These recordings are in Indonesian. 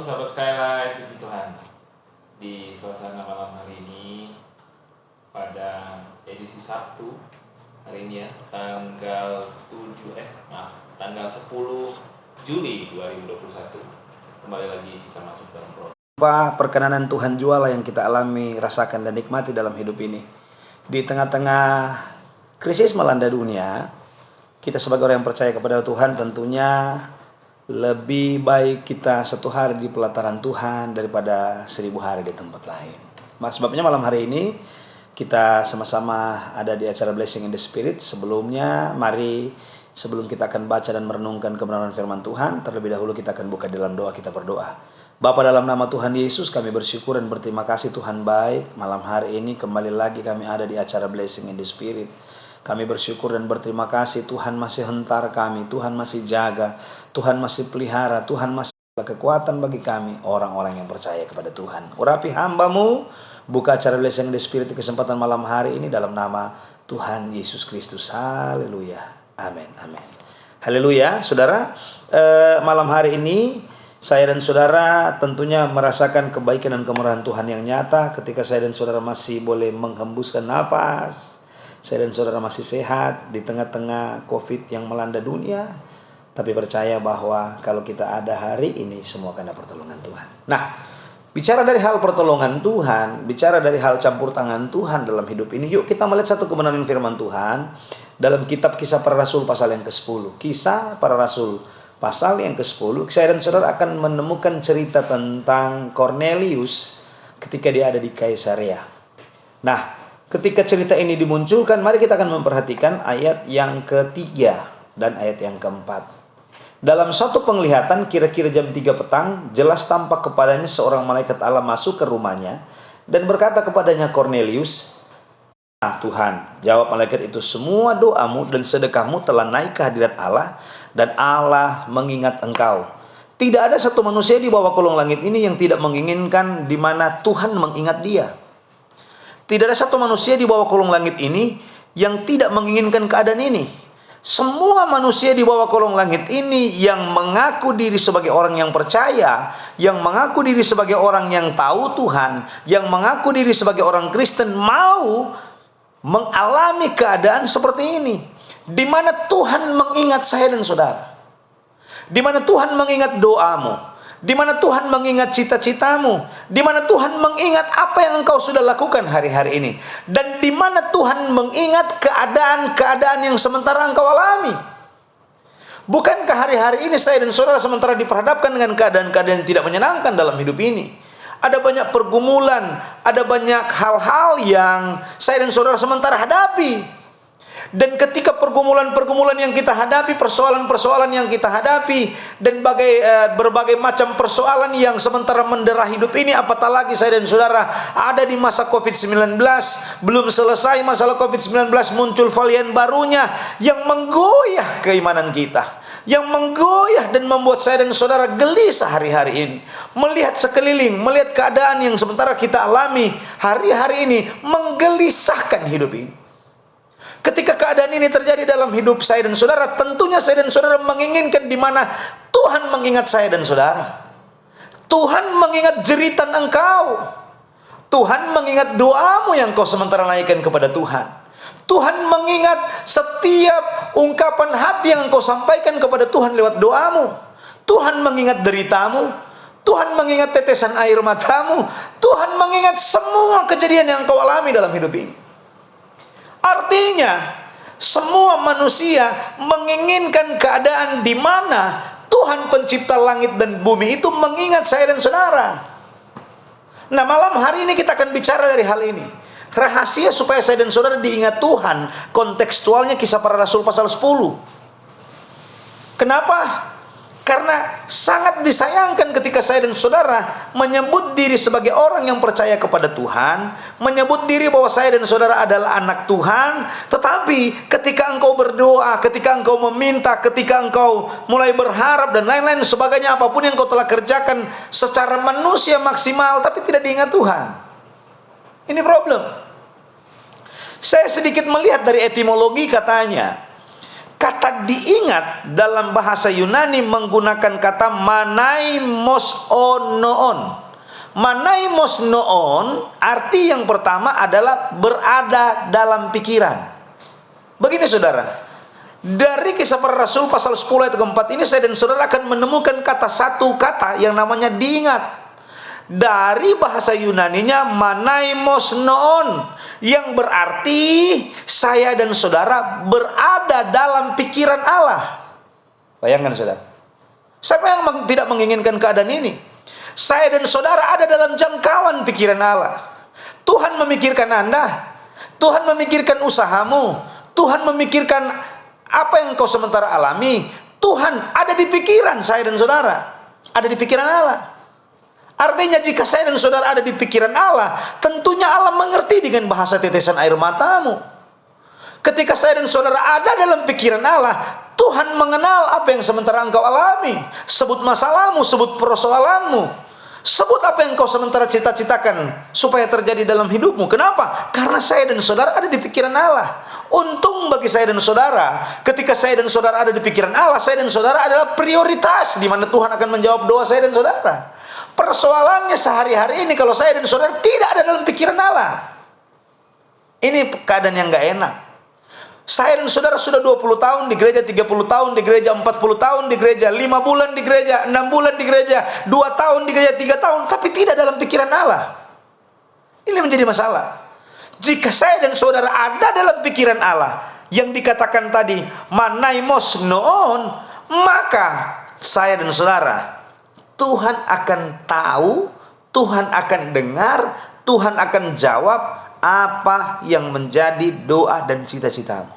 sahabat Skylight, puji Tuhan. Di suasana malam hari ini pada edisi Sabtu hari ini ya, tanggal 10 Juli 2021. Kembali lagi kita masuk dalam program. Perkenanan Tuhan jualah yang kita alami, rasakan dan nikmati dalam hidup ini. Di tengah-tengah krisis melanda dunia, kita sebagai orang yang percaya kepada Tuhan tentunya lebih baik kita 1 hari di pelataran Tuhan daripada 1000 hari di tempat lain. Sebabnya malam hari ini kita sama-sama ada di acara Blessing in the Spirit. Sebelumnya, mari sebelum kita akan baca dan merenungkan kebenaran firman Tuhan, terlebih dahulu kita akan buka dalam doa, kita berdoa. Bapa, dalam nama Tuhan Yesus kami bersyukur dan berterima kasih Tuhan baik. Malam hari ini kembali lagi kami ada di acara Blessing in the Spirit. Kami bersyukur dan berterima kasih Tuhan masih hentar kami, Tuhan masih jaga, Tuhan masih pelihara, Tuhan masih kekuatan bagi kami orang-orang yang percaya kepada Tuhan. Urapi hamba-Mu, buka acara Blessing in the Spirit di kesempatan malam hari ini dalam nama Tuhan Yesus Kristus. Haleluya. Amin. Amin. Haleluya. Saudara, malam hari ini saya dan saudara tentunya merasakan kebaikan dan kemurahan Tuhan yang nyata ketika saya dan saudara masih boleh menghembuskan nafas. Saya dan saudara masih sehat di tengah-tengah COVID yang melanda dunia. Tapi percaya bahwa kalau kita ada hari ini semua karena pertolongan Tuhan. Nah, bicara dari hal pertolongan Tuhan, bicara dari hal campur tangan Tuhan dalam hidup ini, yuk kita melihat satu kebenaran firman Tuhan dalam kitab Kisah Para Rasul pasal yang ke-10. Kisah Para Rasul pasal yang ke-10, saya dan saudara akan menemukan cerita tentang Cornelius ketika dia ada di Kaisarea. Nah, ketika cerita ini dimunculkan, mari kita akan memperhatikan ayat yang ketiga dan ayat yang keempat. Dalam suatu penglihatan kira-kira jam 3 petang, jelas tampak kepadanya seorang malaikat Allah masuk ke rumahnya dan berkata kepadanya, Cornelius. Nah Tuhan, jawab malaikat itu, semua doamu dan sedekahmu telah naik ke hadirat Allah dan Allah mengingat engkau. Tidak ada satu manusia di bawah kolong langit ini yang tidak menginginkan di mana Tuhan mengingat dia. Tidak ada satu manusia di bawah kolong langit ini yang tidak menginginkan keadaan ini. Semua manusia di bawah kolong langit ini yang mengaku diri sebagai orang yang percaya, yang mengaku diri sebagai orang yang tahu Tuhan, yang mengaku diri sebagai orang Kristen, mau mengalami keadaan seperti ini, di mana Tuhan mengingat saya dan saudara, di mana Tuhan mengingat doamu, di mana Tuhan mengingat cita-citamu, di mana Tuhan mengingat apa yang engkau sudah lakukan hari-hari ini, dan di mana Tuhan mengingat keadaan-keadaan yang sementara engkau alami. Bukankah hari-hari ini saya dan saudara sementara diperhadapkan dengan keadaan-keadaan yang tidak menyenangkan dalam hidup ini? Ada banyak pergumulan, ada banyak hal-hal yang saya dan saudara sementara hadapi. Dan ketika pergumulan-pergumulan yang kita hadapi, persoalan-persoalan yang kita hadapi, dan berbagai macam persoalan yang sementara mendera hidup ini, apatah lagi saya dan saudara ada di masa COVID-19, belum selesai masalah COVID-19, muncul varian barunya yang menggoyah keimanan kita, yang menggoyah dan membuat saya dan saudara gelisah hari-hari ini. Melihat sekeliling, melihat keadaan yang sementara kita alami hari-hari ini, menggelisahkan hidup ini. Ketika keadaan ini terjadi dalam hidup saya dan saudara, tentunya saya dan saudara menginginkan di mana Tuhan mengingat saya dan saudara. Tuhan mengingat jeritan engkau. Tuhan mengingat doamu yang kau sementara naikkan kepada Tuhan. Tuhan mengingat setiap ungkapan hati yang engkau sampaikan kepada Tuhan lewat doamu. Tuhan mengingat deritamu. Tuhan mengingat tetesan air matamu. Tuhan mengingat semua kejadian yang engkau alami dalam hidup ini. Artinya, semua manusia menginginkan keadaan di mana Tuhan pencipta langit dan bumi itu mengingat saya dan saudara. Nah, malam hari ini kita akan bicara dari hal ini. Rahasia supaya saya dan saudara diingat Tuhan, kontekstualnya Kisah Para Rasul pasal 10. Kenapa? Karena sangat disayangkan ketika saya dan saudara menyebut diri sebagai orang yang percaya kepada Tuhan, menyebut diri bahwa saya dan saudara adalah anak Tuhan, tetapi ketika engkau berdoa, ketika engkau meminta, ketika engkau mulai berharap dan lain-lain sebagainya, apapun yang engkau telah kerjakan secara manusia maksimal, tapi tidak diingat Tuhan. Ini problem. Saya sedikit melihat dari etimologi katanya. kata diingat dalam bahasa Yunani menggunakan kata manaimos-onoon. Manaimos-noon arti yang pertama adalah berada dalam pikiran. Begini saudara, dari Kisah Para Rasul pasal 10 ayat keempat ini saya dan saudara akan menemukan satu kata yang namanya diingat. Dari bahasa Yunaninya manaimos-noon, yang berarti saya dan saudara berada dalam pikiran Allah. Bayangkan saudara, siapa yang tidak menginginkan keadaan ini? Saya dan saudara ada dalam jangkauan pikiran Allah. Tuhan memikirkan Anda, Tuhan memikirkan usahamu, Tuhan memikirkan apa yang kau sementara alami. Tuhan ada di pikiran saya dan saudara, ada di pikiran Allah. Artinya jika saya dan saudara ada di pikiran Allah, tentunya Allah mengerti dengan bahasa tetesan air matamu. Ketika saya dan saudara ada dalam pikiran Allah, Tuhan mengenal apa yang sementara engkau alami. Sebut masalahmu, sebut persoalanmu, sebut apa yang kau sementara cita-citakan supaya terjadi dalam hidupmu. Kenapa? Karena saya dan saudara ada di pikiran Allah. Untung bagi saya dan saudara, ketika saya dan saudara ada di pikiran Allah, saya dan saudara adalah prioritas di mana Tuhan akan menjawab doa saya dan saudara. Persoalannya sehari-hari ini kalau saya dan saudara tidak ada dalam pikiran Allah, ini keadaan yang gak enak. Saya dan saudara sudah 20 tahun di gereja, 30 tahun di gereja, 40 tahun di gereja, 5 bulan di gereja, 6 bulan di gereja, 2 tahun di gereja, 3 tahun, tapi tidak dalam pikiran Allah. Ini menjadi masalah. Jika saya dan saudara ada dalam pikiran Allah, yang dikatakan tadi manaimos noon, maka saya dan saudara, Tuhan akan tahu, Tuhan akan dengar, Tuhan akan jawab apa yang menjadi doa dan cita-citamu.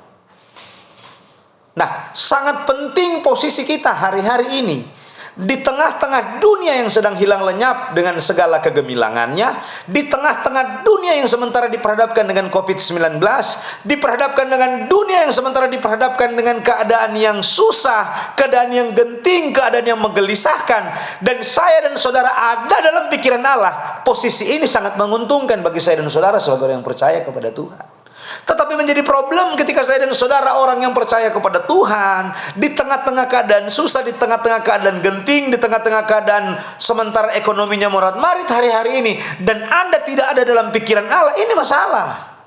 Nah, sangat penting posisi kita hari-hari ini di tengah-tengah dunia yang sedang hilang lenyap dengan segala kegemilangannya, di tengah-tengah dunia yang sementara diperhadapkan dengan COVID-19, diperhadapkan dengan dunia yang sementara diperhadapkan dengan keadaan yang susah, keadaan yang genting, keadaan yang menggelisahkan, dan saya dan saudara ada dalam pikiran Allah. Posisi ini sangat menguntungkan bagi saya dan saudara sebagai orang yang percaya kepada Tuhan. Tetapi menjadi problem ketika saya dan saudara orang yang percaya kepada Tuhan, di tengah-tengah keadaan susah, di tengah-tengah keadaan genting, di tengah-tengah keadaan sementara ekonominya morat-marit hari-hari ini, dan Anda tidak ada dalam pikiran Allah, ini masalah.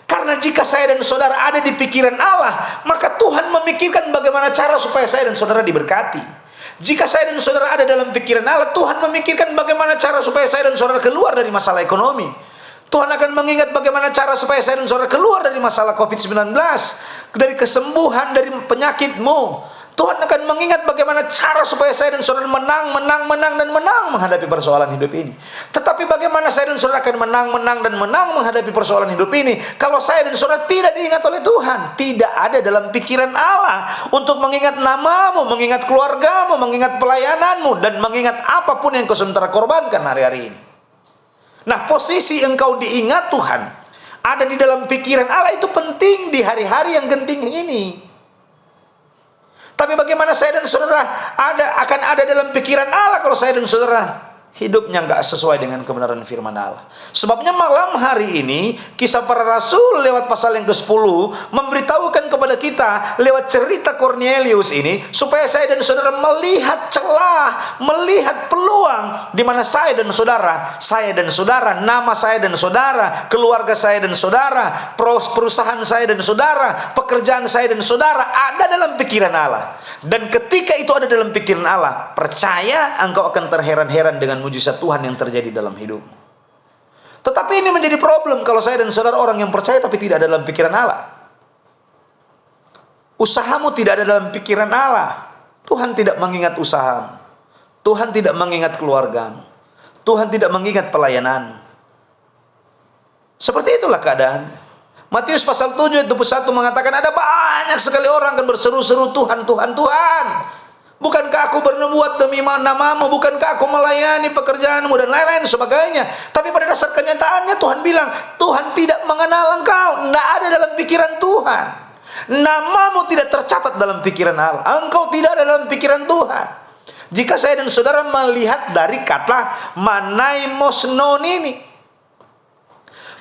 Karena jika saya dan saudara ada di pikiran Allah, maka Tuhan memikirkan bagaimana cara supaya saya dan saudara diberkati. Jika saya dan saudara ada dalam pikiran Allah, Tuhan memikirkan bagaimana cara supaya saya dan saudara keluar dari masalah ekonomi. Tuhan akan mengingat bagaimana cara supaya saya dan saudara keluar dari masalah COVID-19, dari kesembuhan dari penyakitmu. Tuhan akan mengingat bagaimana cara supaya saya dan saudara menang menghadapi persoalan hidup ini. Tetapi bagaimana saya dan saudara akan menang menghadapi persoalan hidup ini kalau saya dan saudara tidak diingat oleh Tuhan, tidak ada dalam pikiran Allah untuk mengingat namamu, mengingat keluargamu, mengingat pelayananmu, dan mengingat apapun yang kau sementara korbankan hari-hari ini. Nah, posisi engkau diingat Tuhan, ada di dalam pikiran Allah, itu penting di hari-hari yang genting ini. Tapi bagaimana saya dan saudara akan ada dalam pikiran Allah kalau saya dan saudara hidupnya nggak sesuai dengan kebenaran firman Allah. Sebabnya malam hari ini Kisah Para Rasul lewat pasal yang ke-10 memberitahukan kepada kita lewat cerita Cornelius ini, supaya saya dan saudara melihat celah, melihat peluang di mana saya dan saudara, nama saya dan saudara, keluarga saya dan saudara, perusahaan saya dan saudara, pekerjaan saya dan saudara ada dalam pikiran Allah. Dan ketika itu ada dalam pikiran Allah, percaya engkau akan terheran-heran dengan mujizat Tuhan yang terjadi dalam hidupmu. Tetapi ini menjadi problem kalau saya dan saudara orang yang percaya tapi tidak ada dalam pikiran Allah. Usahamu tidak ada dalam pikiran Allah, Tuhan tidak mengingat usahamu, Tuhan tidak mengingat keluargamu, Tuhan tidak mengingat pelayananmu. Seperti itulah keadaan. Matius pasal 7 ayat 21 mengatakan ada banyak sekali orang akan berseru-seru, Tuhan, Tuhan, Tuhan. Bukankah aku bernubuat demi namamu? Bukankah aku melayani pekerjaanmu? Dan lain-lain sebagainya. Tapi pada dasar kenyataannya Tuhan bilang, Tuhan tidak mengenal engkau. Tidak ada dalam pikiran Tuhan. Namamu tidak tercatat dalam pikiran Allah. Engkau tidak ada dalam pikiran Tuhan. Jika saya dan saudara melihat dari kata manaimos noon ini,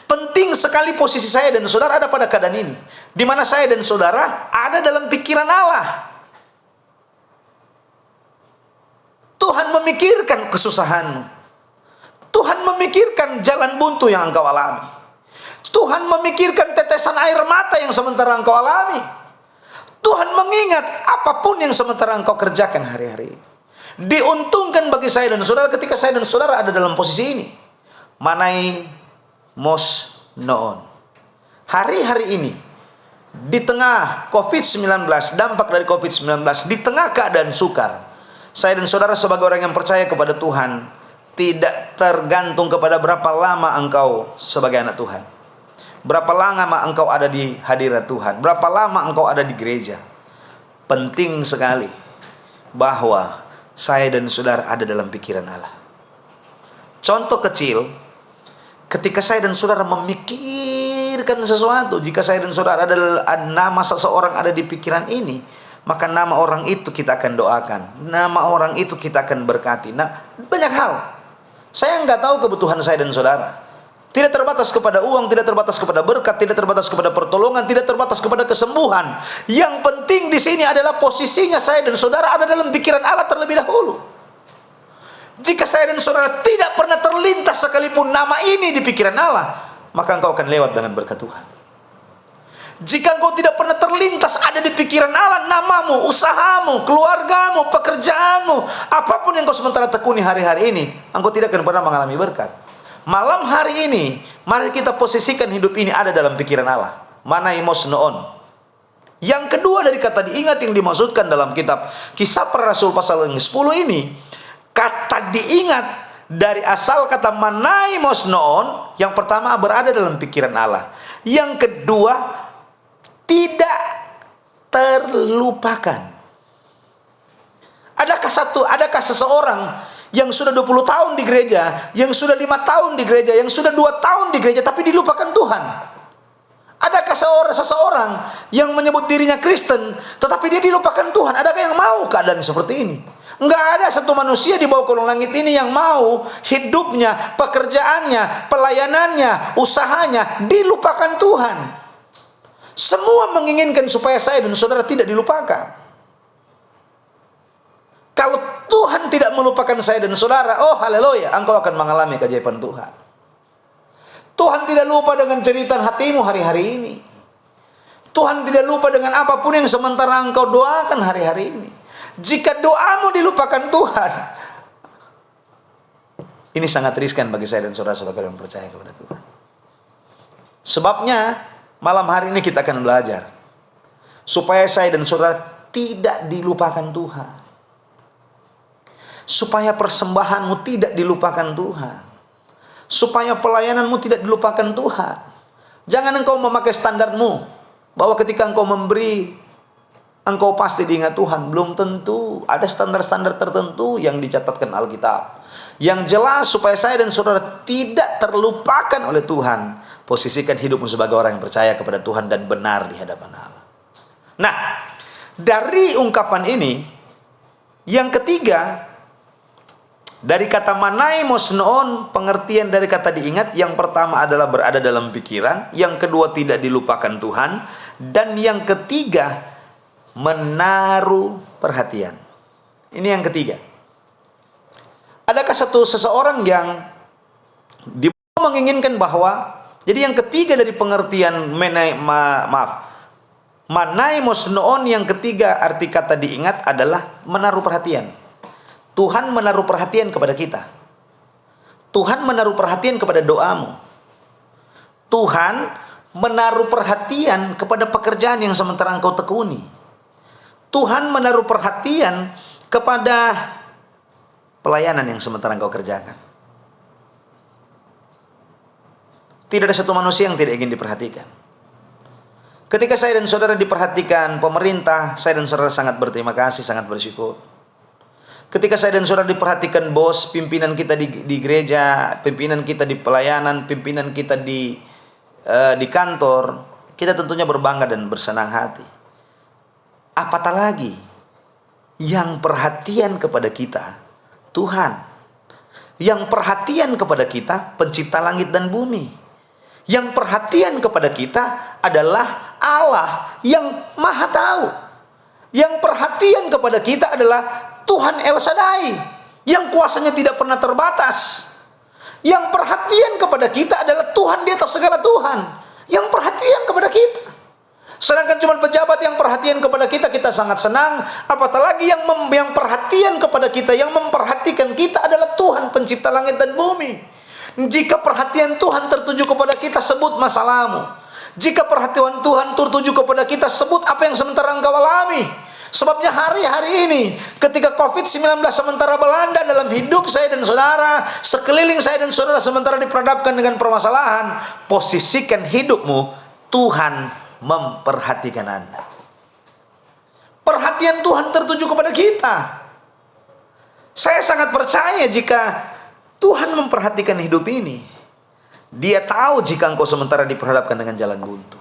Penting sekali posisi saya dan saudara ada pada keadaan ini, di mana saya dan saudara ada dalam pikiran Allah. Tuhan memikirkan kesusahanmu. Tuhan memikirkan jalan buntu yang engkau alami. Tuhan memikirkan tetesan air mata yang sementara engkau alami. Tuhan mengingat apapun yang sementara engkau kerjakan hari-hari ini. Diuntungkan bagi saya dan saudara ketika saya dan saudara ada dalam posisi ini. Manai mos noon. Hari-hari ini, di tengah COVID-19, dampak dari COVID-19, di tengah keadaan sukar, saya dan saudara sebagai orang yang percaya kepada Tuhan, tidak tergantung kepada berapa lama engkau sebagai anak Tuhan. Berapa lama engkau ada di hadirat Tuhan, berapa lama engkau ada di gereja. Penting sekali bahwa saya dan saudara ada dalam pikiran Allah. Contoh kecil, ketika saya dan saudara memikirkan sesuatu, jika saya dan saudara ada nama seseorang ada di pikiran ini, maka nama orang itu kita akan doakan, nama orang itu kita akan berkati. Nah, banyak hal. Saya nggak tahu kebutuhan saya dan saudara. Tidak terbatas kepada uang, tidak terbatas kepada berkat, tidak terbatas kepada pertolongan, tidak terbatas kepada kesembuhan. Yang penting di sini adalah posisinya saya dan saudara ada dalam pikiran Allah terlebih dahulu. Jika saya dan saudara tidak pernah terlintas sekalipun nama ini di pikiran Allah, maka engkau akan lewat dengan berkat Tuhan. Jika engkau tidak pernah terlintas ada di pikiran Allah, namamu, usahamu, keluargamu, pekerjaanmu, apapun yang engkau sementara tekuni hari-hari ini, engkau tidak akan pernah mengalami berkat. Malam hari ini, mari kita posisikan hidup ini ada dalam pikiran Allah. Manai mos noon. Yang kedua dari kata diingat yang dimaksudkan dalam kitab Kisah Para Rasul pasal 10 ini, kata diingat dari asal kata manai mos noon, yang pertama berada dalam pikiran Allah. Yang kedua, tidak terlupakan. Adakah seseorang yang sudah 20 tahun di gereja, yang sudah 5 tahun di gereja, yang sudah 2 tahun di gereja, tapi dilupakan Tuhan? Adakah seseorang yang menyebut dirinya Kristen, tetapi dia dilupakan Tuhan? Adakah yang mau keadaan seperti ini? Enggak ada satu manusia di bawah kolong langit ini yang mau hidupnya, pekerjaannya, pelayanannya, usahanya dilupakan Tuhan. Semua menginginkan supaya saya dan saudara tidak dilupakan. Kalau Tuhan tidak melupakan saya dan saudara, oh haleluya, engkau akan mengalami keajaiban Tuhan. Tuhan tidak lupa dengan jeritan hatimu hari-hari ini. Tuhan tidak lupa dengan apapun yang sementara engkau doakan hari-hari ini. Jika doamu dilupakan Tuhan, ini sangat riskan bagi saya dan saudara sebagai orang percaya kepada Tuhan. Sebabnya, malam hari ini kita akan belajar supaya saya dan saudara tidak dilupakan Tuhan. Supaya persembahanmu tidak dilupakan Tuhan. Supaya pelayananmu tidak dilupakan Tuhan. Jangan engkau memakai standarmu bahwa ketika engkau memberi, engkau pasti diingat Tuhan. Belum tentu. Ada standar-standar tertentu yang dicatatkan Alkitab. Yang jelas supaya saya dan saudara tidak terlupakan oleh Tuhan, posisikan hidupmu sebagai orang yang percaya kepada Tuhan dan benar di hadapan Allah. Nah, dari ungkapan ini, yang ketiga, dari kata manai mos noon, pengertian dari kata diingat, yang pertama adalah berada dalam pikiran, yang kedua tidak dilupakan Tuhan, dan yang ketiga menaruh perhatian. Ini yang ketiga. Adakah seseorang yang menginginkan bahwa, jadi yang ketiga dari pengertian manai mos noon, yang ketiga arti kata diingat adalah menaruh perhatian. Tuhan menaruh perhatian kepada kita. Tuhan menaruh perhatian kepada doamu. Tuhan menaruh perhatian kepada pekerjaan yang sementara engkau tekuni. Tuhan menaruh perhatian kepada pelayanan yang sementara engkau kerjakan. Tidak ada satu manusia yang tidak ingin diperhatikan. Ketika saya dan saudara diperhatikan pemerintah, saya dan saudara sangat berterima kasih, sangat bersyukur. Ketika saya dan saudara diperhatikan bos, pimpinan kita di gereja, pimpinan kita di pelayanan, pimpinan kita di kantor, kita tentunya berbangga dan bersenang hati. Apatah lagi yang perhatian kepada kita, Tuhan. Yang perhatian kepada kita, pencipta langit dan bumi. Yang perhatian kepada kita adalah Allah yang Maha Tahu. Yang perhatian kepada kita adalah Tuhan El Shaddai, yang kuasanya tidak pernah terbatas. Yang perhatian kepada kita adalah Tuhan di atas segala Tuhan, yang perhatian kepada kita. Sedangkan cuma pejabat yang perhatian kepada kita, kita sangat senang. Apatah lagi yang perhatian kepada kita, yang memperhatikan kita adalah Tuhan pencipta langit dan bumi. Jika perhatian Tuhan tertuju kepada kita, sebut masalahmu. Jika perhatian Tuhan tertuju kepada kita, sebut apa yang sementara engkau alami. Sebabnya hari-hari ini, ketika COVID-19 sementara melanda dalam hidup saya dan saudara, sekeliling saya dan saudara sementara diperhadapkan dengan permasalahan, posisikan hidupmu, Tuhan memperhatikan Anda. Perhatian Tuhan tertuju kepada kita. Saya sangat percaya jika Tuhan memperhatikan hidup ini, Dia tahu jika engkau sementara diperhadapkan dengan jalan buntu.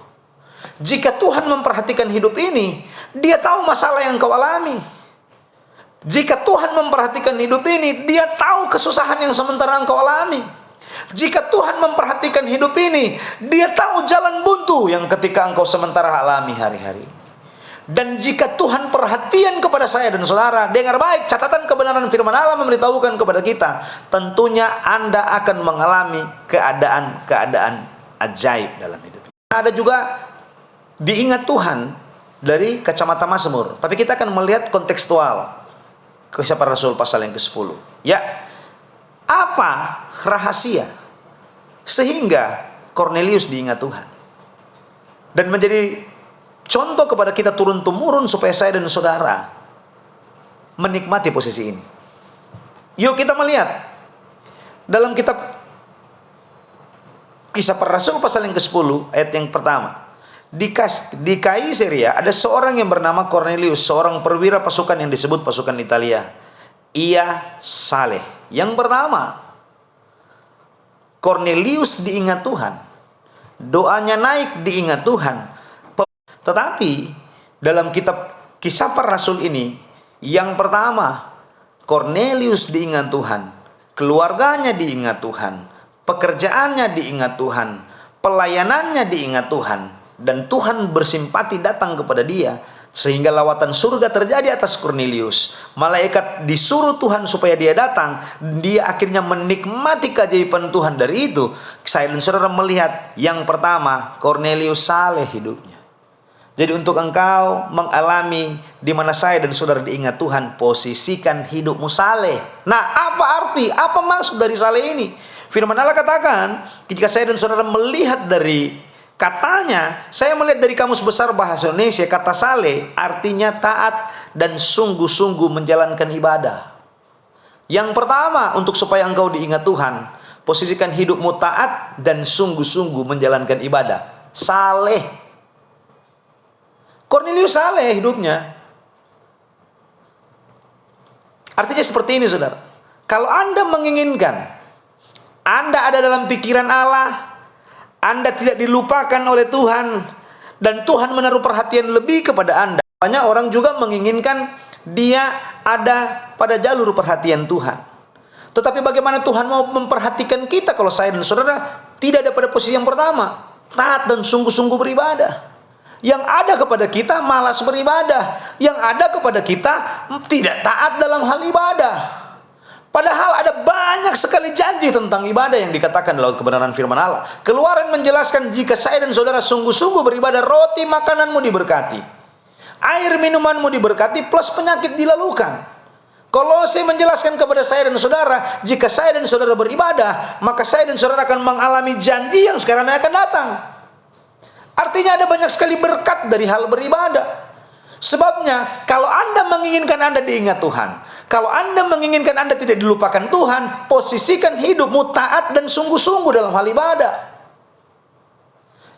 Jika Tuhan memperhatikan hidup ini, Dia tahu masalah yang kau alami. Jika Tuhan memperhatikan hidup ini, Dia tahu kesusahan yang sementara engkau alami. Jika Tuhan memperhatikan hidup ini, Dia tahu jalan buntu yang ketika engkau sementara alami hari-hari. Dan jika Tuhan perhatian kepada saya dan saudara, dengar baik, catatan kebenaran firman Allah memberitahukan kepada kita, tentunya Anda akan mengalami keadaan-keadaan ajaib dalam hidup. Ada juga diingat Tuhan dari kacamata Mazmur, tapi kita akan melihat kontekstual. Kisah Para Rasul pasal yang ke-10. Ya, apa rahasia sehingga Kornelius diingat Tuhan dan menjadi contoh kepada kita turun-temurun supaya saya dan saudara menikmati posisi ini? Yuk kita melihat dalam kitab Kisah Para Rasul pasal yang ke-10 ayat yang pertama. Di Kaisaria ada seorang yang bernama Cornelius, seorang perwira pasukan yang disebut pasukan Italia. Ia saleh. Yang pertama, Cornelius diingat Tuhan. Doanya naik diingat Tuhan. Tetapi dalam kitab Kisah Para Rasul ini, yang pertama, Cornelius diingat Tuhan, keluarganya diingat Tuhan, pekerjaannya diingat Tuhan, pelayanannya diingat Tuhan. Dan Tuhan bersimpati datang kepada dia, sehingga lawatan surga terjadi atas Cornelius. Malaikat disuruh Tuhan supaya dia datang. Dia akhirnya menikmati keajaiban Tuhan. Dari itu saya dan saudara melihat, yang pertama, Cornelius saleh hidupnya. Jadi untuk engkau mengalami di mana saya dan saudara diingat Tuhan, posisikan hidupmu saleh. Nah, apa arti, apa maksud dari saleh ini? Firman Allah katakan, jika saya dan saudara melihat dari katanya, saya melihat dari Kamus Besar Bahasa Indonesia, kata saleh artinya taat dan sungguh-sungguh menjalankan ibadah. Yang pertama, untuk supaya engkau diingat Tuhan, posisikan hidupmu taat dan sungguh-sungguh menjalankan ibadah. Saleh. Cornelius saleh hidupnya. Artinya seperti ini, saudara. Kalau Anda menginginkan, Anda ada dalam pikiran Allah, Anda tidak dilupakan oleh Tuhan, dan Tuhan menaruh perhatian lebih kepada Anda. Banyak orang juga menginginkan dia ada pada jalur perhatian Tuhan. Tetapi bagaimana Tuhan mau memperhatikan kita kalau saya dan saudara tidak ada pada posisi yang pertama, taat dan sungguh-sungguh beribadah. Yang ada kepada kita malas beribadah, yang ada kepada kita tidak taat dalam hal ibadah. Padahal ada banyak sekali janji tentang ibadah yang dikatakan dalam kebenaran firman Allah. Keluaran menjelaskan, jika saya dan saudara sungguh-sungguh beribadah, roti makananmu diberkati, air minumanmu diberkati, plus penyakit dilalukan. Kolose menjelaskan kepada saya dan saudara, jika saya dan saudara beribadah, maka saya dan saudara akan mengalami janji yang sekarang akan datang. Artinya ada banyak sekali berkat dari hal beribadah. Sebabnya, kalau Anda menginginkan Anda diingat Tuhan, kalau Anda menginginkan Anda tidak dilupakan Tuhan, posisikan hidupmu taat dan sungguh-sungguh dalam hal ibadah.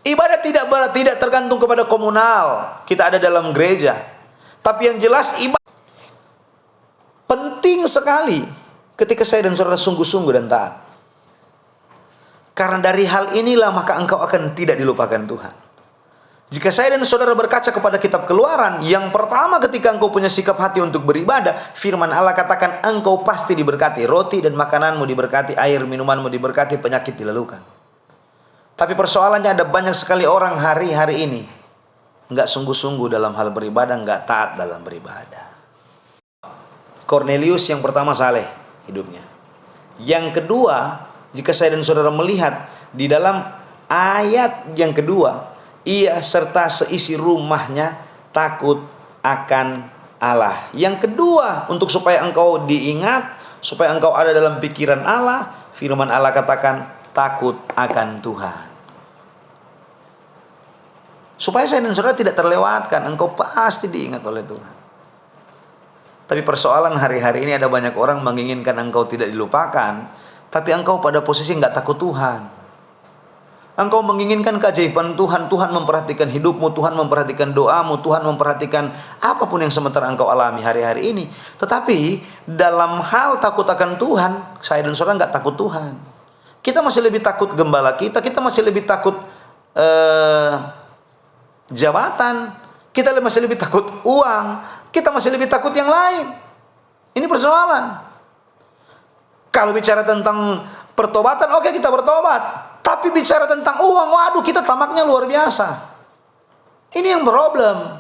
Ibadah tidak tergantung kepada komunal, kita ada dalam gereja. Tapi yang jelas ibadah penting sekali ketika saya dan saudara sungguh-sungguh dan taat. Karena dari hal inilah maka engkau akan tidak dilupakan Tuhan. Jika saya dan saudara berkaca kepada kitab Keluaran, yang pertama ketika engkau punya sikap hati untuk beribadah, firman Allah katakan engkau pasti diberkati, roti dan makananmu diberkati, air minumanmu diberkati, penyakit dilalukan. Tapi persoalannya ada banyak sekali orang hari-hari ini nggak sungguh-sungguh dalam hal beribadah, nggak taat dalam beribadah. Cornelius yang pertama saleh hidupnya. Yang kedua, jika saya dan saudara melihat di dalam ayat yang kedua, ia serta seisi rumahnya takut akan Allah. Yang kedua, untuk supaya engkau diingat, supaya engkau ada dalam pikiran Allah, firman Allah katakan takut akan Tuhan. Supaya saya dan saudara tidak terlewatkan, engkau pasti diingat oleh Tuhan. Tapi persoalan hari-hari ini ada banyak orang menginginkan engkau tidak dilupakan, tapi engkau pada posisi nggak takut Tuhan. Engkau menginginkan keajaiban Tuhan, Tuhan memperhatikan hidupmu, Tuhan memperhatikan doamu, Tuhan memperhatikan apapun yang sementara engkau alami hari-hari ini. Tetapi dalam hal takut akan Tuhan, saya dan saudara nggak takut Tuhan. Kita masih lebih takut gembala kita masih lebih takut jabatan, kita masih lebih takut uang, kita masih lebih takut yang lain. Ini persoalan. Kalau bicara tentang pertobatan, oke, kita bertobat. Tapi bicara tentang uang, waduh, kita tamaknya luar biasa. Ini yang problem.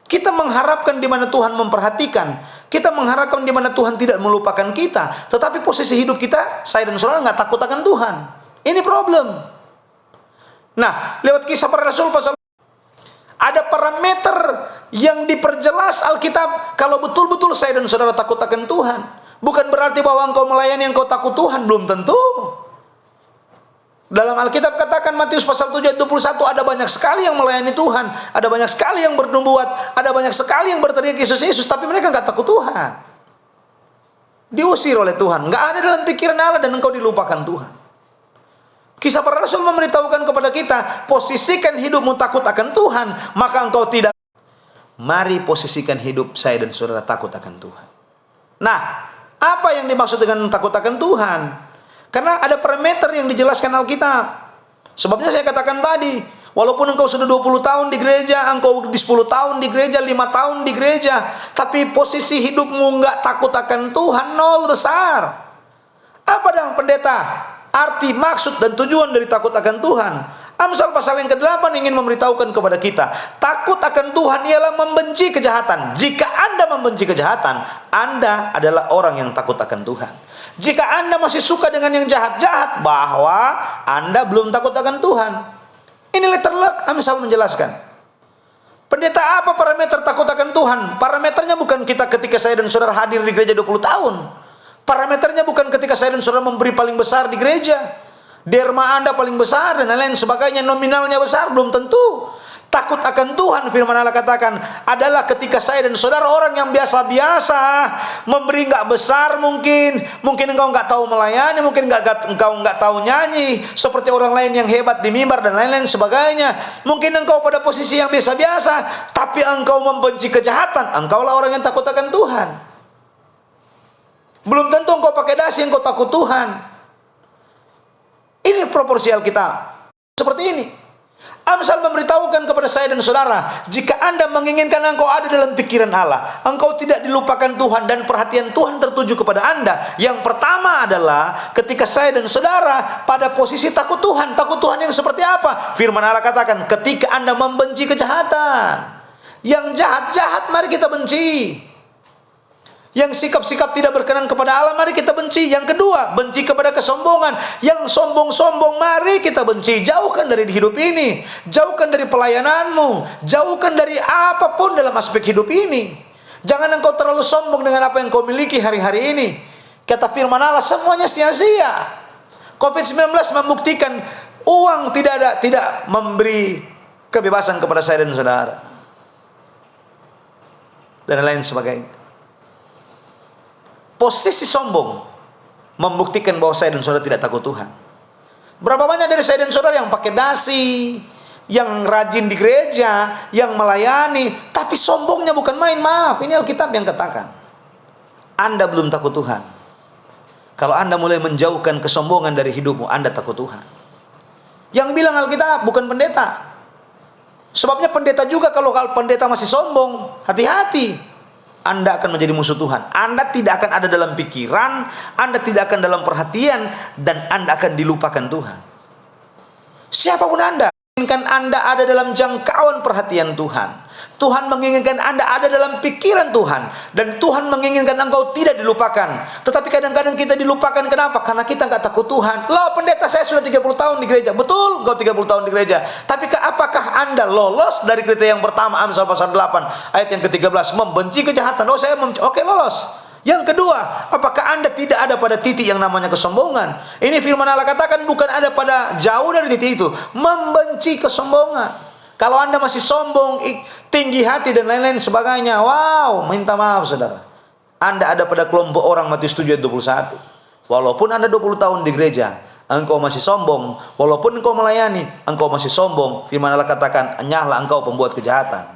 Kita mengharapkan di mana Tuhan memperhatikan, kita mengharapkan di mana Tuhan tidak melupakan kita, tetapi posisi hidup kita, saya dan saudara nggak takut akan Tuhan. Ini problem. Nah, lewat Kisah Para Rasul pasal ada parameter yang diperjelas Alkitab. Kalau betul-betul saya dan saudara takut akan Tuhan, bukan berarti bahwa engkau melayani, engkau takut Tuhan, belum tentu. Dalam Alkitab katakan Matius pasal 7 ayat 21, ada banyak sekali yang melayani Tuhan, ada banyak sekali yang bernubuat, ada banyak sekali yang berteriak Yesus Yesus, tapi mereka nggak takut Tuhan. Diusir oleh Tuhan, nggak ada dalam pikiran Allah, dan engkau dilupakan Tuhan. Kisah Para Rasul memberitahukan kepada kita, posisikan hidupmu takut akan Tuhan, maka engkau tidak. Mari posisikan hidup saya dan saudara takut akan Tuhan. Nah, apa yang dimaksud dengan takut akan Tuhan? Karena ada parameter yang dijelaskan Alkitab. Sebabnya saya katakan tadi, walaupun engkau sudah 20 tahun di gereja, engkau di 10 tahun di gereja, 5 tahun di gereja, tapi posisi hidupmu nggak takut akan Tuhan, nol besar. Apa dong pendeta? Arti, maksud, dan tujuan dari takut akan Tuhan. Amsal pasal yang ke-8 ingin memberitahukan kepada kita, takut akan Tuhan ialah membenci kejahatan. Jika Anda membenci kejahatan, Anda adalah orang yang takut akan Tuhan. Jika Anda masih suka dengan yang jahat-jahat, bahwa Anda belum takut akan Tuhan. Ini letter luck, Amsal menjelaskan. Pendeta, apa parameter takut akan Tuhan? Parameternya bukan kita ketika saya dan saudara hadir di gereja 20 tahun. Parameternya bukan ketika saya dan saudara memberi paling besar di gereja, derma Anda paling besar dan lain-lain sebagainya, nominalnya besar, belum tentu. Takut akan Tuhan, firman Allah katakan, adalah ketika saya dan saudara orang yang biasa-biasa, memberi nggak besar mungkin engkau nggak tahu melayani, mungkin engkau nggak tahu nyanyi seperti orang lain yang hebat di mimbar dan lain-lain sebagainya. Mungkin engkau pada posisi yang biasa-biasa, tapi engkau membenci kejahatan, engkaulah orang yang takut akan Tuhan. Belum tentu engkau pakai dasi, engkau takut Tuhan. Ini proporsi Alkitab. Seperti ini. Amsal memberitahukan kepada saya dan saudara, jika Anda menginginkan engkau ada dalam pikiran Allah, engkau tidak dilupakan Tuhan, dan perhatian Tuhan tertuju kepada Anda. Yang pertama adalah ketika saya dan saudara pada posisi takut Tuhan. Takut Tuhan yang seperti apa? Firman Allah katakan, ketika Anda membenci kejahatan. Yang jahat-jahat mari kita benci. Yang sikap-sikap tidak berkenan kepada Allah, mari kita benci. Yang kedua, benci kepada kesombongan. Yang sombong-sombong, mari kita benci. Jauhkan dari hidup ini. Jauhkan dari pelayananmu. Jauhkan dari apapun dalam aspek hidup ini. Jangan engkau terlalu sombong dengan apa yang kau miliki hari-hari ini. Kata firman Allah, semuanya sia-sia. COVID-19 membuktikan uang tidak memberi kebebasan kepada saya dan saudara. Dan lain sebagainya. Posisi sombong membuktikan bahwa saya dan saudara tidak takut Tuhan. Berapa banyak dari saya dan saudara yang pakai dasi, yang rajin di gereja, yang melayani, tapi sombongnya bukan main. Maaf, ini Alkitab yang katakan. Anda belum takut Tuhan. Kalau Anda mulai menjauhkan kesombongan dari hidupmu, Anda takut Tuhan. Yang bilang Alkitab bukan pendeta. Sebabnya pendeta juga, kalau pendeta masih sombong, hati-hati. Anda akan menjadi musuh Tuhan. Anda tidak akan ada dalam pikiran, Anda tidak akan dalam perhatian, dan Anda akan dilupakan Tuhan. Siapapun Anda, menginginkan Anda ada dalam jangkauan perhatian Tuhan. Tuhan menginginkan Anda ada dalam pikiran Tuhan. Dan Tuhan menginginkan engkau tidak dilupakan. Tetapi kadang-kadang kita dilupakan. Kenapa? Karena kita nggak takut Tuhan. Loh, pendeta, saya sudah 30 tahun di gereja. Betul, engkau 30 tahun di gereja. Tapi apakah Anda lolos dari kriteria yang pertama, Amsal pasal 8 ayat yang ke-13, membenci kejahatan? Oh, saya oke, lolos. Yang kedua, apakah Anda tidak ada pada titik yang namanya kesombongan? Ini firman Allah katakan bukan ada pada jauh dari titik itu, membenci kesombongan. Kalau Anda masih sombong, tinggi hati dan lain-lain sebagainya, wow, minta maaf saudara. Anda ada pada kelompok orang Matius 7 ayat 21. Walaupun Anda 20 tahun di gereja, engkau masih sombong. Walaupun engkau melayani, engkau masih sombong. Firman Allah katakan, enyahlah engkau pembuat kejahatan.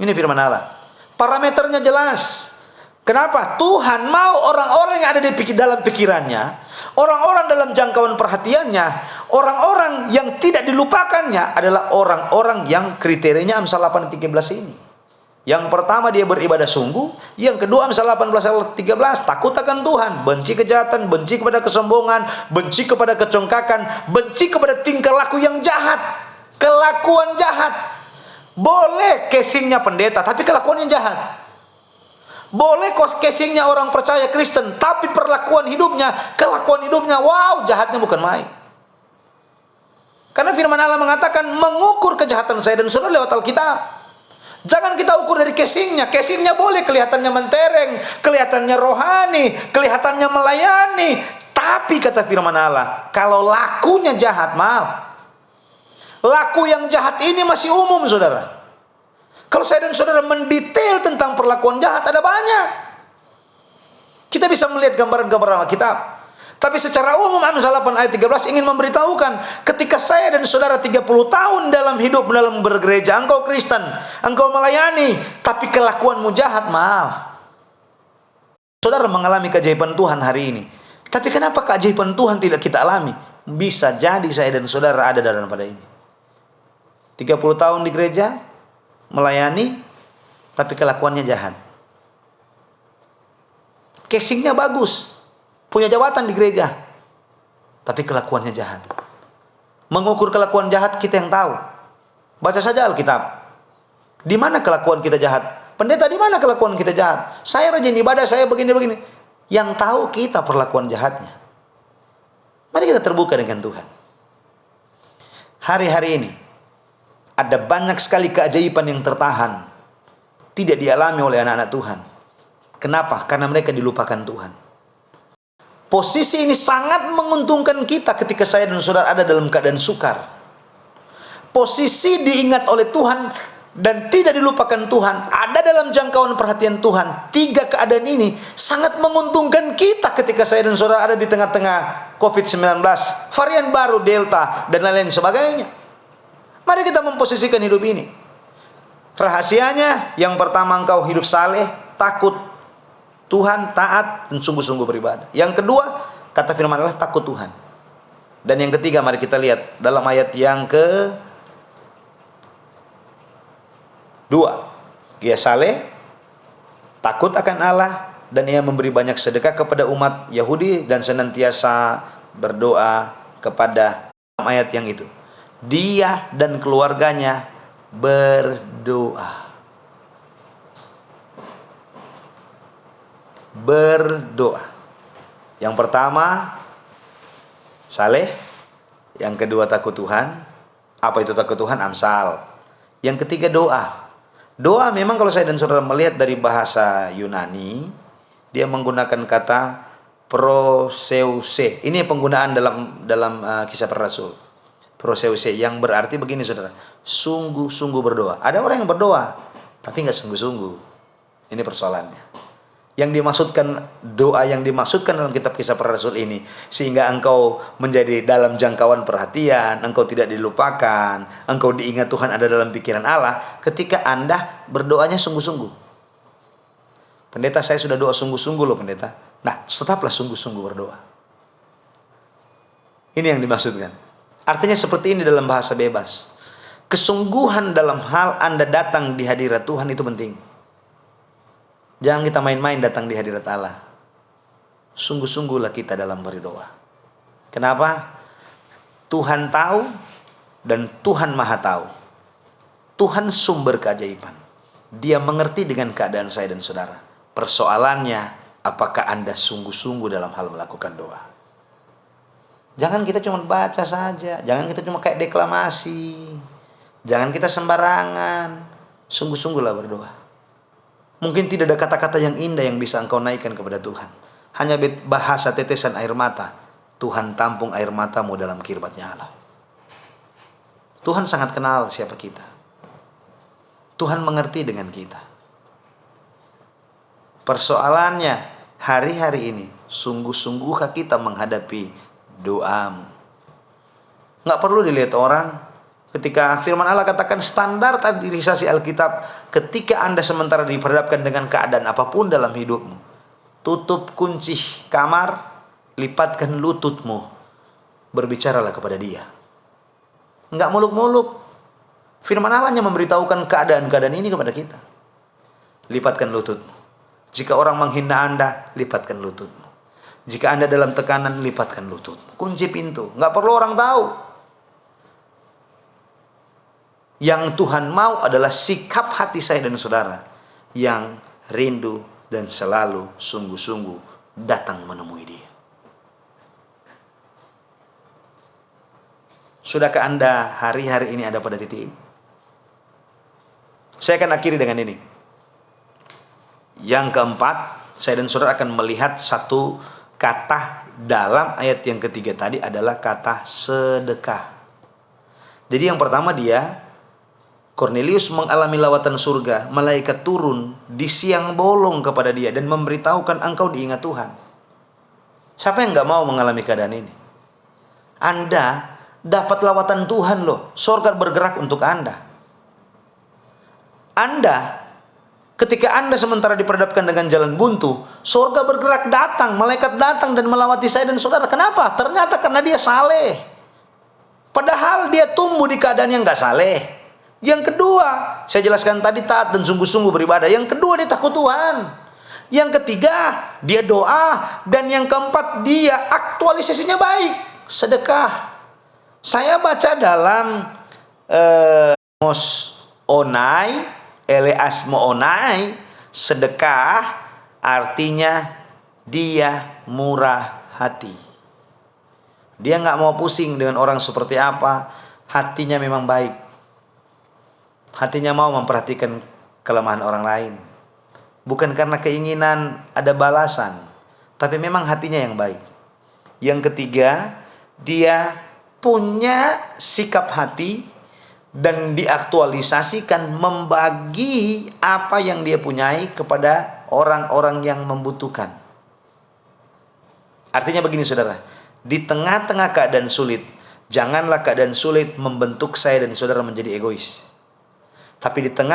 Ini firman Allah. Parameternya jelas. Kenapa? Tuhan mau orang-orang yang ada di dalam pikirannya, orang-orang dalam jangkauan perhatiannya, orang-orang yang tidak dilupakannya adalah orang-orang yang kriterianya Amsal 8:13 ini. Yang pertama dia beribadah sungguh, yang kedua Amsal 18:13 takut akan Tuhan, benci kejahatan, benci kepada kesombongan, benci kepada kecongkakan, benci kepada tingkah laku yang jahat, kelakuan jahat. Boleh casingnya pendeta, tapi kelakuannya jahat. Boleh casingnya orang percaya Kristen, tapi perlakuan hidupnya, kelakuan hidupnya, wow, jahatnya bukan main. Karena firman Allah mengatakan mengukur kejahatan saya dan saudara lewat Alkitab. Jangan kita ukur dari casingnya. Casingnya boleh kelihatannya mentereng, kelihatannya rohani, kelihatannya melayani. Tapi kata firman Allah, kalau lakunya jahat, maaf. Laku yang jahat ini masih umum, saudara. Kalau saya dan saudara mendetail tentang perlakuan jahat, ada banyak. Kita bisa melihat gambaran-gambaran Alkitab. Tapi secara umum Amsal 8 ayat 13 ingin memberitahukan, ketika saya dan saudara 30 tahun dalam hidup dalam bergereja, engkau Kristen, engkau melayani, tapi kelakuanmu jahat, maaf. Saudara mengalami keajaiban Tuhan hari ini. Tapi kenapa keajaiban Tuhan tidak kita alami? Bisa jadi saya dan saudara ada dalam pada ini. 30 tahun di gereja, melayani, tapi kelakuannya jahat. Casingnya bagus, punya jabatan di gereja, tapi kelakuannya jahat. Mengukur kelakuan jahat kita yang tahu. Baca saja Alkitab. Di mana kelakuan kita jahat? Pendeta, di mana kelakuan kita jahat? Saya rajin ibadah, saya begini-begini. Yang tahu kita perlakuan jahatnya. Mari kita terbuka dengan Tuhan. Hari-hari ini ada banyak sekali keajaiban yang tertahan, tidak dialami oleh anak-anak Tuhan. Kenapa? Karena mereka dilupakan Tuhan. Posisi ini sangat menguntungkan kita ketika saya dan saudara ada dalam keadaan sukar. Posisi diingat oleh Tuhan dan tidak dilupakan Tuhan, ada dalam jangkauan perhatian Tuhan. Tiga keadaan ini sangat menguntungkan kita ketika saya dan saudara ada di tengah-tengah COVID-19, varian baru Delta, dan lain-lain sebagainya. Mari kita memposisikan hidup ini. Rahasianya, yang pertama engkau hidup saleh, takut Tuhan, taat, dan sungguh-sungguh beribadah. Yang kedua, kata firman Allah, takut Tuhan. Dan yang ketiga, mari kita lihat dalam ayat yang kedua. Ia saleh, takut akan Allah, dan ia memberi banyak sedekah kepada umat Yahudi dan senantiasa berdoa kepada ayat yang itu. Dia dan keluarganya berdoa. Berdoa. Yang pertama, saleh. Yang kedua, takut Tuhan. Apa itu takut Tuhan? Amsal. Yang ketiga, doa. Doa memang kalau saya dan saudara melihat dari bahasa Yunani, dia menggunakan kata proseuse. Ini penggunaan dalam Kisah Para Rasul. Proseuse yang berarti begini saudara, sungguh-sungguh berdoa. Ada orang yang berdoa tapi nggak sungguh-sungguh. Ini persoalannya. Yang dimaksudkan doa yang dimaksudkan dalam kitab Kisah Para Rasul ini, sehingga engkau menjadi dalam jangkauan perhatian, engkau tidak dilupakan, engkau diingat Tuhan ada dalam pikiran Allah ketika Anda berdoanya sungguh-sungguh. Pendeta, saya sudah doa sungguh-sungguh loh pendeta. Nah, tetaplah sungguh-sungguh berdoa. Ini yang dimaksudkan. Artinya seperti ini dalam bahasa bebas. Kesungguhan dalam hal Anda datang di hadirat Tuhan itu penting. Jangan kita main-main datang di hadirat Allah. Sungguh-sungguhlah kita dalam berdoa. Kenapa? Tuhan tahu dan Tuhan Maha tahu. Tuhan sumber keajaiban. Dia mengerti dengan keadaan saya dan saudara. Persoalannya, apakah Anda sungguh-sungguh dalam hal melakukan doa? Jangan kita cuma baca saja. Jangan kita cuma kayak deklamasi. Jangan kita sembarangan. Sungguh-sungguhlah berdoa. Mungkin tidak ada kata-kata yang indah yang bisa engkau naikkan kepada Tuhan. Hanya bahasa tetesan air mata. Tuhan tampung air matamu dalam kirbatnya Allah. Tuhan sangat kenal siapa kita. Tuhan mengerti dengan kita. Persoalannya, hari-hari ini, sungguh-sungguhkah kita menghadapi doamu? Nggak perlu dilihat orang. Ketika firman Allah katakan standar standarisasi Alkitab, ketika Anda sementara diperhadapkan dengan keadaan apapun dalam hidupmu, tutup kunci kamar, lipatkan lututmu, berbicaralah kepada Dia. Nggak muluk-muluk. Firman Allah hanya memberitahukan keadaan-keadaan ini kepada kita. Lipatkan lututmu. Jika orang menghina Anda, lipatkan lututmu. Jika Anda dalam tekanan, lipatkan lututmu. Kunci pintu. Nggak perlu orang tahu. Yang Tuhan mau adalah sikap hati saya dan saudara yang rindu dan selalu sungguh-sungguh datang menemui Dia. Sudahkah Anda hari-hari ini ada pada titik ini? Saya akan akhiri dengan ini. Yang keempat, saya dan saudara akan melihat satu kata dalam ayat yang ketiga tadi adalah kata sedekah. Jadi yang pertama Cornelius mengalami lawatan surga. Malaikat turun di siang bolong kepada dia dan memberitahukan engkau diingat Tuhan. Siapa yang nggak mau mengalami keadaan ini? Anda dapat lawatan Tuhan loh. Surga bergerak untuk Anda. Ketika Anda sementara diperhadapkan dengan jalan buntu, surga bergerak datang, malaikat datang dan melawati saya dan saudara. Kenapa? Ternyata karena dia saleh. Padahal dia tumbuh di keadaan yang gak saleh. Yang kedua, saya jelaskan tadi taat dan sungguh-sungguh beribadah. Yang kedua, dia takut Tuhan. Yang ketiga, dia doa. Dan yang keempat, dia aktualisasinya baik. Sedekah. Saya baca dalam Mos Onai, Eleas Moonai, sedekah artinya dia murah hati. Dia nggak mau pusing dengan orang seperti apa, hatinya memang baik. Hatinya mau memperhatikan kelemahan orang lain. Bukan karena keinginan ada balasan, tapi memang hatinya yang baik. Yang ketiga, dia punya sikap hati dan diaktualisasikan membagi apa yang dia punyai kepada orang-orang yang membutuhkan. Artinya begini saudara, di tengah-tengah keadaan sulit, janganlah keadaan sulit membentuk saya dan saudara menjadi egois. Tapi di tengah